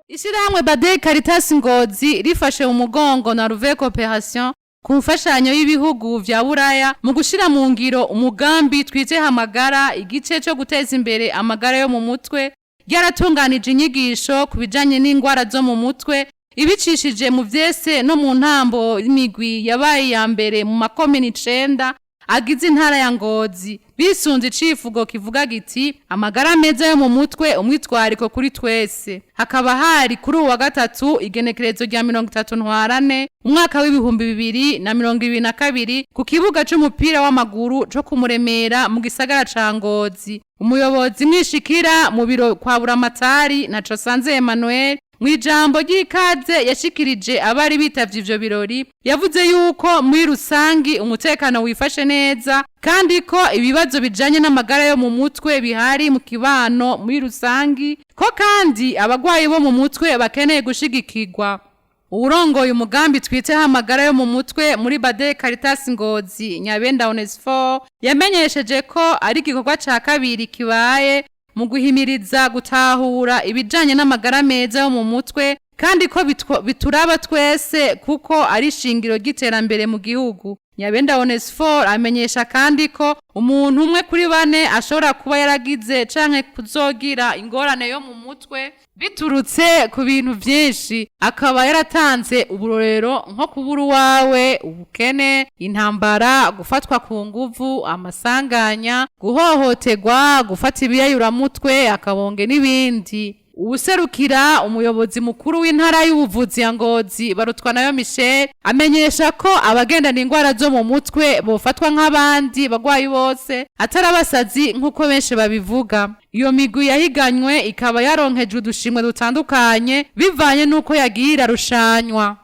Ishirahamwe Bade Caritas Ngozi rifashe umugongo na Ruve Coopération ku mfashanyo y'ibihugu vya Buraya mu gushira mu ngiro umugambi twije hamagara igice cyo guteza imbere amagara yo mu mutwe ryaratunganije inyigisho ku bijanye n'ingwara zo mu mutwe ibicishije muvyese no mu ntambo mirwi yabaye iyambere mu makomine icenda agize intara ya Ngozi bisunze civugo kivuga giti amagara meza yo mu mutwe umwitwariko kuri twese hakaba hari kuri uwa gatatu igenekerezo rya 30 ntwarane umwaka w'ibihumbi 2022 ku kibuga c'umupira w'amaguru co ku Muremera mu gisagara ca Ngozi umuyobozi mwishikira mu biro kwa Buramatari na Cosanze Emmanuel Mwijambo ry'ikaze yashikirije abari bitavye ivyo birori yavuze yuko muri rusangi umutekano wifashe neza kandi ko ibibazo bijanye n'amagara yo mu mutwe bihari mu kibano muri rusangi ko kandi abagwayi bo mu mutwe bakeneye gushigikirwa urongoye umugambi twiteho amagara yo mu mutwe muri Bade Caritas Ngozi Nyabenda Onesphore yamenyesheje ko ari igikorwa ca kabiri kibaye mu guhimiriza gutahura ibijanye n'amagara meza yo mu mutwe kandi ko bituraba twese kuko ari shingiro ry'iterambere mu gihugu Nyabenda Onesphore amenyesha kandi ko umuntu umwe kuri bane ashobora kuba yaragize canke kuzogira ingorane yo mu mutwe biturutse ku bintu vyinshi akaba yaratanze uburorero nko kubura wawe ubukene intambara gufatwa ku nguvu amasanganya guhohoterwa gufata ibiyayuramutwe akabonge n'ibindi ubuserukira umuyobozi mukuru w'intara y'ubuvuzi ya Ngozi barutwa nayo Michel amenyesha ko abagendana ingwara zo mu mutwe bofatwa nk'abandi bagwayi bose atarabasazi nk'uko benshi babivuga iyo migwi yahiganywe ikaba yaronkeje udushimwe dutandukanye bivanye nuko yagiye irarushanywa